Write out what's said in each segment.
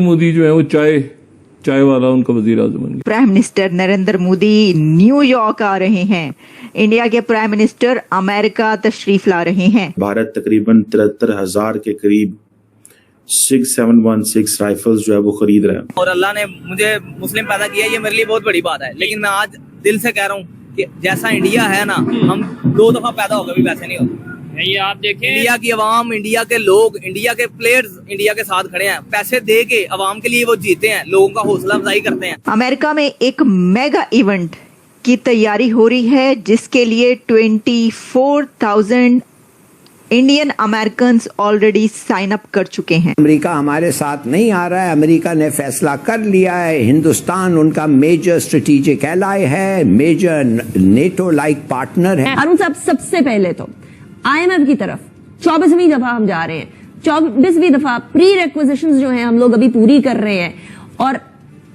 मोदी जो है वो चाय वाला उनका वजीर आजम बन गया। Prime minister Narendra Modi New York आ रहे हैं। इंडिया के प्राइम मिनिस्टर अमेरिका तशरीफ ला रहे हैं। भारत तकरीबन 73,000 के करीब 6716 राइफल्स जो है वो खरीद रहे हैं। और अल्लाह ने मुझे मुस्लिम पैदा किया, ये मेरे लिए बहुत बड़ी बात है। लेकिन मैं आज दिल से कह रहा हूँ कि जैसा इंडिया है ना, हम 2 दफा पैदा होकर भी वैसे नहीं होते। नहीं, आप देखें इंडिया की आवाम, इंडिया के लोग, इंडिया के प्लेयर्स इंडिया के साथ खड़े हैं। पैसे दे के आवाम के लिए वो जीते हैं, लोगों का हौसला अफजाई करते हैं। अमेरिका में एक मेगा इवेंट की तैयारी हो रही है, जिसके लिए 24,000 Indian American already sign up कर चुके हैं। अमेरिका हमारे साथ नहीं आ रहा है। अमेरिका ने फैसला कर लिया है, हिंदुस्तान उनका मेजर स्ट्रेटेजिक एलाय है, मेजर नेटो लाइक पार्टनर है। अरुण साहब, सबसे पहले तो IMF की तरफ 24वीं दफा हम जा रहे हैं। 24वीं दफा प्री रिक्विजिशंस जो हैं हम लोग अभी पूरी कर रहे हैं, और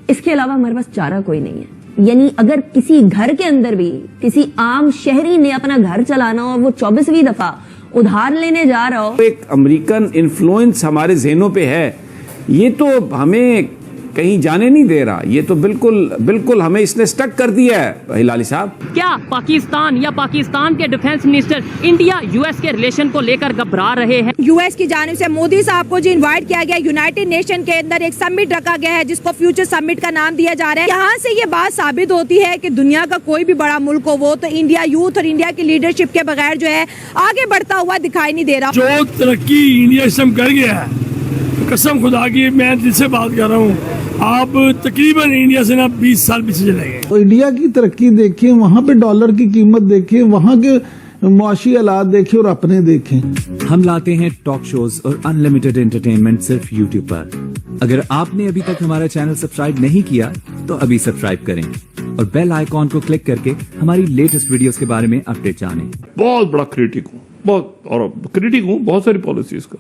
इसके अलावा हमारे पास चारा कोई नहीं है। यानी अगर किसी घर के अंदर भी किसी आम शहरी ने अपना घर चलाना हो, वो 24वीं दफा उधार लेने जा रहा हो। एक अमेरिकन इन्फ्लुएंस हमारे ज़हनों पे है, ये तो हमें कहीं जाने नहीं दे रहा। ये तो बिल्कुल हमें इसने स्टक कर दिया है। हिलाली साहब, क्या पाकिस्तान या पाकिस्तान के डिफेंस मिनिस्टर इंडिया यूएस के रिलेशन को लेकर घबरा रहे हैं? यूएस की जानिब से मोदी साहब को जो इनवाइट किया गया, यूनाइटेड नेशन के अंदर एक समिट रखा गया है जिसको फ्यूचर समिट का नाम दिया जा रहा है। यहाँ से ये बात साबित होती है कि दुनिया का कोई भी बड़ा मुल्क हो, वो तो इंडिया यूथ और इंडिया की लीडरशिप के बगैर जो है आगे बढ़ता हुआ दिखाई नहीं दे रहा। जो तरक्की इंडिया इस टाइम कर गया है, कसम खुदा की मैं दिल से बात कर रहा हूँ, आप तकरीबन इंडिया से ना 20 साल पीछे चले गए। तो इंडिया की तरक्की देखिए, वहाँ पे डॉलर की कीमत देखिए, वहाँ के मुआशी हालात देखिए और अपने देखें। हम लाते हैं टॉक शोज और अनलिमिटेड एंटरटेनमेंट सिर्फ यूट्यूब पर। अगर आपने अभी तक हमारा चैनल सब्सक्राइब नहीं किया तो अभी सब्सक्राइब करें और बेल आइकॉन को क्लिक करके हमारी लेटेस्ट वीडियोस के बारे में अपडेट जानें। बहुत बड़ा क्रिटिक हूँ बहुत सारी पॉलिसीज का,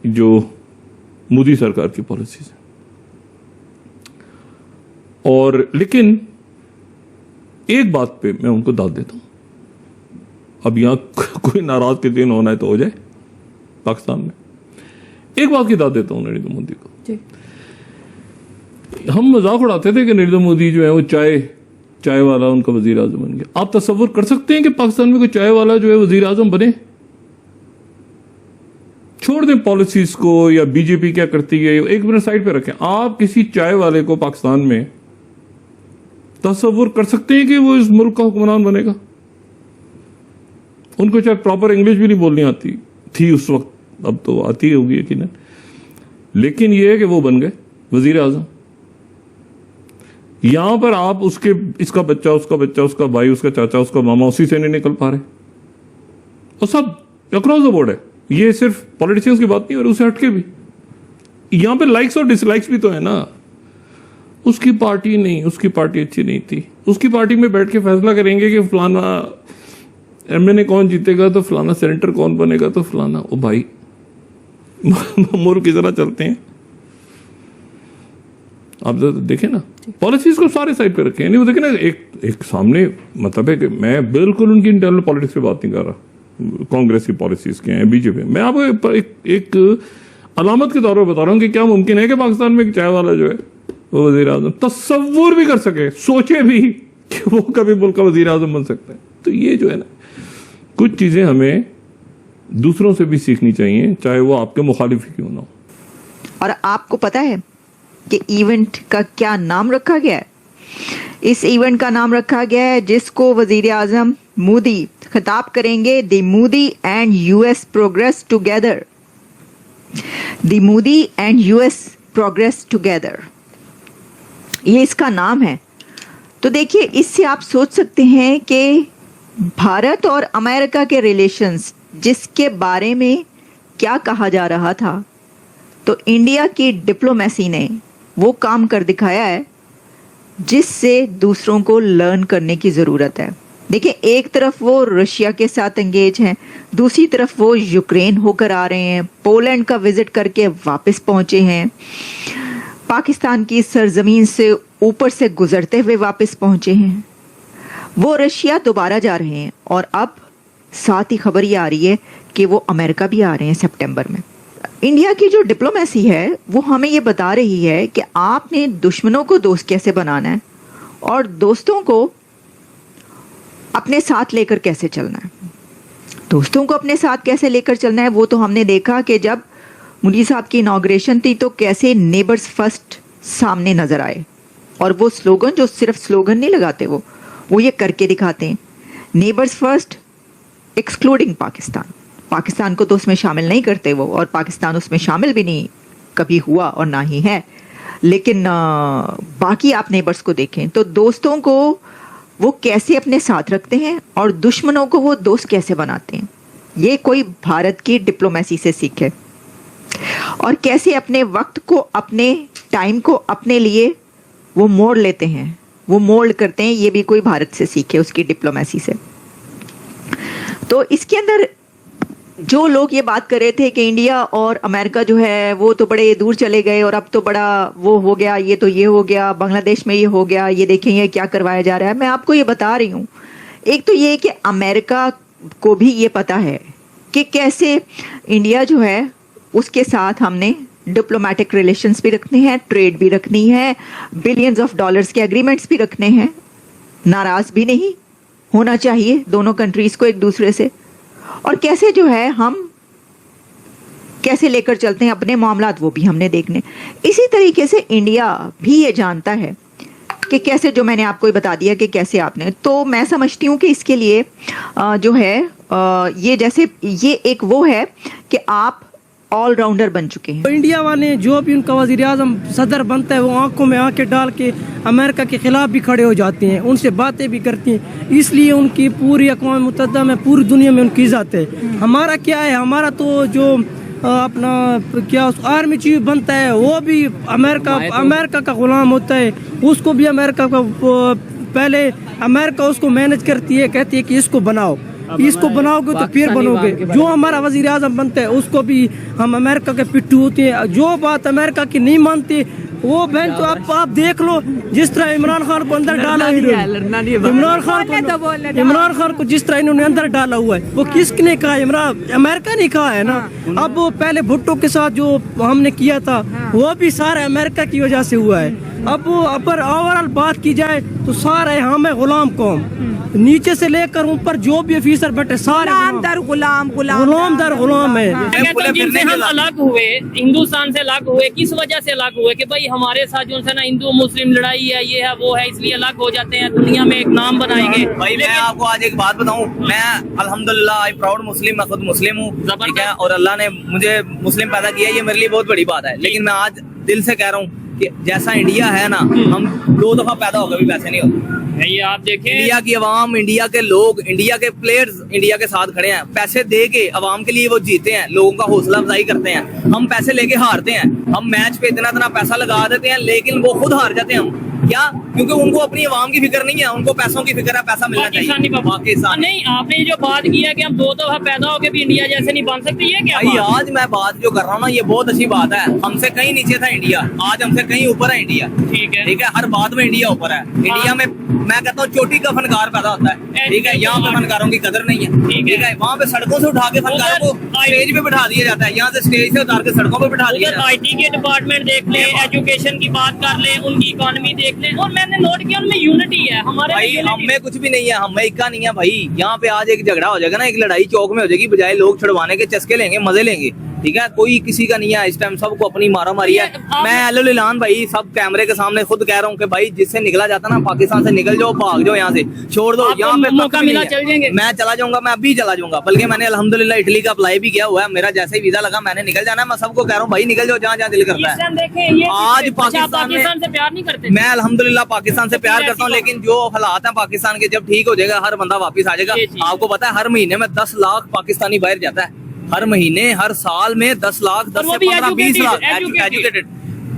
जो मोदी सरकार की पॉलिसीज है। और लेकिन एक बात पे मैं उनको दाद देता हूं, अब यहां कोई नाराज के दिन होना है तो हो जाए। पाकिस्तान में एक बात की दाद देता हूं नरेंद्र मोदी को। हम मजाक उड़ाते थे कि नरेंद्र मोदी जो है वो चाय वाला उनका वजीर आजम बन गया। आप तसव्वुर कर सकते हैं कि पाकिस्तान में कोई चाय वाला जो है वजीर आजम बने? छोड़ दें पॉलिसीज को या बीजेपी क्या करती है, एक मिनट साइड पे रखें। आप किसी चाय वाले को पाकिस्तान में तसव्वुर कर सकते हैं कि वो इस मुल्क का हुक्मरान बनेगा? उनको शायद प्रॉपर इंग्लिश भी नहीं बोलनी आती थी उस वक्त, अब तो आती होगी यकीनन, लेकिन ये है कि वो बन गए वजीर आजम। यहां पर आप इसका बच्चा, उसका भाई, उसका चाचा, उसका मामा, उसी से नहीं निकल पा रहे, और सब अक्रॉस द बोर्ड है। ये सिर्फ पॉलिटिशियंस की बात नहीं, और उससे हटके भी यहां पे लाइक्स और डिसलाइक्स भी तो है ना। उसकी पार्टी नहीं, उसकी पार्टी अच्छी नहीं थी, उसकी पार्टी में बैठ के फैसला करेंगे कि फलाना एमएनए कौन जीतेगा, तो फलाना सेनेटर कौन बनेगा, तो फलाना। ओ भाई, मुल्क की तरह चलते हैं। आप देखें ना, पॉलिसीज को सारे साइड पे रखें। नहीं वो देखें ना, एक सामने मतलब है कि मैं बिल्कुल उनकी इंटरनल पॉलिटिक्स पे बात नहीं कर रहा, कांग्रेस की पॉलिसीज क्या हैं, बीजेपी। मैं आपको एक अलामत के तौर पर बता रहा हूं कि क्या मुमकिन है कि पाकिस्तान में एक चाय वाला जो है वो वजीर आजम तस्वुर भी कर सके, सोचे भी कि वो कभी मुल्क का वजीर आजम बन सकता है। तो ये जो है ना, कुछ चीजें हमें दूसरों से भी सीखनी चाहिए, चाहे वो आपके मुखालिफ ही क्यों ना हो। और आपको पता है कि इवेंट का क्या नाम रखा गया है? इस इवेंट का नाम रखा गया है, जिसको वजीर आजम मोदी खिताब करेंगे, the Modi and US progress together. The Modi and US progress together, ये इसका नाम है। तो देखिए, इससे आप सोच सकते हैं कि भारत और अमेरिका के रिलेशंस, जिसके बारे में क्या कहा जा रहा था, तो इंडिया की डिप्लोमेसी ने वो काम कर दिखाया है जिससे दूसरों को लर्न करने की ज़रूरत है। देखिए, एक तरफ वो रशिया के साथ एंगेज हैं, दूसरी तरफ वो यूक्रेन होकर आ रहे हैं, पोलैंड का विजिट करके वापस पहुंचे हैं, पाकिस्तान की सरजमीन से ऊपर से गुजरते हुए वापस पहुंचे हैं। वो रशिया दोबारा जा रहे हैं, और अब साथ ही खबर ये आ रही है कि वो अमेरिका भी आ रहे हैं सितंबर में। इंडिया की जो डिप्लोमेसी है वो हमें ये बता रही है कि आपने दुश्मनों को दोस्त कैसे बनाना है और दोस्तों को अपने साथ लेकर कैसे चलना है। दोस्तों को अपने साथ कैसे लेकर चलना है वो तो हमने देखा कि जब मोदी साहब की इनॉग्रेशन थी तो कैसे नेबर्स फर्स्ट सामने नजर आए, और वो स्लोगन जो सिर्फ स्लोगन नहीं लगाते, वो ये करके दिखाते हैं, neighbours first excluding Pakistan. Pakistan को तो उसमें शामिल नहीं करते वो, और पाकिस्तान उसमें शामिल भी नहीं कभी हुआ और ना ही है। लेकिन बाकी आप नेबर्स को देखें तो दोस्तों को वो कैसे अपने साथ रखते हैं और दुश्मनों को वो दोस्त कैसे बनाते हैं, ये कोई भारत की डिप्लोमेसी से सीखे। और कैसे अपने वक्त को, अपने टाइम को अपने लिए वो मोड़ लेते हैं, वो मोल्ड करते हैं, ये भी कोई भारत से सीखे, उसकी डिप्लोमेसी से। तो इसके अंदर जो लोग ये बात कर रहे थे कि इंडिया और अमेरिका जो है वो तो बड़े दूर चले गए और अब तो बड़ा वो हो गया, ये तो ये हो गया, बांग्लादेश में ये हो गया, ये देखें ये क्या करवाया जा रहा है। मैं आपको ये बता रही हूँ, एक तो ये कि अमेरिका को भी ये पता है कि कैसे इंडिया जो है उसके साथ हमने डिप्लोमेटिक रिलेशंस भी रखने हैं, ट्रेड भी रखनी है, बिलियंस ऑफ डॉलर्स के एग्रीमेंट्स भी रखने हैं। नाराज भी नहीं होना चाहिए दोनों कंट्रीज को एक दूसरे से, और कैसे जो है हम कैसे लेकर चलते हैं अपने मामलात, वो भी हमने देखने। इसी तरीके से इंडिया भी ये जानता है कि कैसे, जो मैंने आपको बता दिया कि कैसे आपने, तो मैं समझती हूँ कि इसके लिए जो है ये जैसे ये एक वो है कि आप ऑलराउंडर बन चुके हैं। तो इंडिया वाले जो भी उनका वज़ीर आज़म सदर बनता है वो आंखों में आंखें डाल के अमेरिका के खिलाफ भी खड़े हो जाते हैं, उनसे बातें भी करती हैं, इसलिए उनकी पूरी अक़वाम मुत्तहिदा में पूरी दुनिया में उनकी इज़्ज़त है। हमारा क्या है, हमारा तो जो अपना क्या आर्मी चीफ बनता है वो भी अमेरिका का गुलाम होता है, उसको भी अमेरिका का पहले अमेरिका उसको मैनेज करती है, कहती है कि इसको बनाओ, इसको बनाओगे तो फिर बनोगे। जो हमारा वजीर आजम बनता है उसको भी हम अमेरिका के पिट्ठू होते हैं, जो बात अमेरिका की नहीं मानती वो बहन तो आप देख लो, जिस तरह इमरान खान को अंदर डाला, इमरान खान को जिस तरह इन्होंने अंदर डाला हुआ है वो किसने कहा, अमेरिका ने कहा है ना। अब वो पहले भुट्टो के साथ जो हमने किया था वो भी सारा अमेरिका की वजह से हुआ है। अब वो अगर ओवरऑल बात की जाए तो सारे हम है गुलाम कौम, नीचे से लेकर ऊपर जो भी ऑफिसर बैठे सारे गुलाम है। हम अलग हुए, हिंदुस्तान से अलग हुए, किस वजह से अलग हुए कि भाई हमारे साथ जो है ना हिंदू मुस्लिम लड़ाई है, ये है वो है, इसलिए अलग हो जाते हैं, दुनिया में एक नाम बनाएंगे। भाई मैं आपको आज एक बात बताऊं, मैं अल्हम्दुलिल्लाह आई प्राउड मुस्लिम, मैं खुद मुस्लिम हूँ, ठीक है, और अल्लाह ने मुझे मुस्लिम पैदा किया, ये मेरे लिए बहुत बड़ी बात है। लेकिन मैं आज दिल से कह रहा हूँ कि जैसा इंडिया है ना, हम 2 दफा पैदा होकर भी वैसे नहीं होते। ये आप देखें, इंडिया की आवाम, इंडिया के लोग, इंडिया के प्लेयर्स इंडिया के साथ खड़े हैं, पैसे दे के आवाम के लिए वो जीते हैं, लोगों का हौसला अफजाई करते हैं। हम पैसे लेके हारते हैं, हम मैच पे इतना पैसा लगा देते हैं लेकिन वो खुद हार जाते हैं। हम क्या, क्योंकि उनको अपनी आवाम की फिक्र नहीं है, उनको पैसों की फिक्र है, पैसा मिलना चाहिए। पाकिस्तान नहीं, आपने जो बात की है कि हम 2 दफा पैदा होके भी इंडिया जैसे नहीं बन सकते, ये क्या भाई आज मैं बात जो कर रहा हूँ ना, ये बहुत अच्छी बात है। हमसे कहीं नीचे था इंडिया, आज हमसे कहीं ऊपर है इंडिया, ठीक है, हर बात में इंडिया ऊपर है। इंडिया में मैं कहता हूँ चोटी का फनकार पैदा होता है, ठीक है, यहाँ पे फनकारों की कदर नहीं है, ठीक है, वहाँ पे सड़कों से उठा के फनकारों को स्टेज पे बिठा दिया जाता है, यहाँ से स्टेज से उतार के सड़कों पे बिठा दिया जाता है। IT के डिपार्टमेंट देख ले, एजुकेशन की बात कर ले, उनकी इकोनॉमी देख ले, और मैंने नोट किया उनमें यूनिटी है। हमारे भाई हमें कुछ भी नहीं है, हमें इक्का नहीं है भाई। यहाँ पे आज एक झगड़ा हो जाएगा ना, एक लड़ाई चौक में हो जाएगी, बजाय लोग छुड़वाने के चस्के लेंगे, मजे लेंगे, ठीक है, कोई किसी का नहीं है इस टाइम, सबको अपनी मारा मारी है। मैं अल्लाह भाई सब कैमरे के सामने खुद कह रहा हूँ कि भाई जिससे निकला जाता ना पाकिस्तान से निकल जाओ, भाग जाओ यहाँ से, छोड़ दो, यहाँ पे मौका मिला चल जाएंगे। मैं चला जाऊंगा, मैं अभी चला जाऊंगा, बल्कि मैंने अल्हम्दुलिल्लाह इटली का अप्लाई भी किया हुआ है, मेरा जैसे ही वीजा लगा मैंने निकल जाना है। मैं सबको कह रहा हूँ भाई निकल जाओ जहाँ जहाँ दिल करता है। आज पाकिस्तान से प्यार नहीं करते, मैं अल्हम्दुलिल्लाह पाकिस्तान से प्यार करता हूँ, लेकिन जो हालात है पाकिस्तान के, जब ठीक हो जाएगा हर बंदा वापिस आ जाएगा। आपको पता है हर महीने में 10 लाख पाकिस्तानी बाहर जाता है, हर महीने, हर साल में 10 लाख, 10 से 15-20 लाख एजुकेटेड।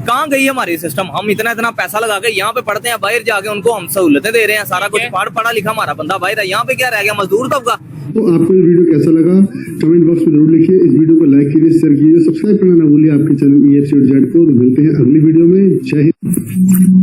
कहाँ गई हमारी सिस्टम? हम इतना पैसा लगा के यहाँ पे पढ़ते हैं, बाहर जाके उनको हम सहूलतें दे रहे हैं, सारा कुछ पढ़ा लिखा हमारा बंदा बाहर है, यहाँ पे क्या रह गया, मजदूर तबका। तो आपको ये वीडियो कैसा लगा कमेंट बॉक्स में जरूर लिखिए, इस वीडियो को लाइक कीजिए, शेयर कीजिए, सब्सक्राइब करना ना भूलिए आपके चैनल EFC को। मिलते हैं अगली वीडियो में। जय हिंद।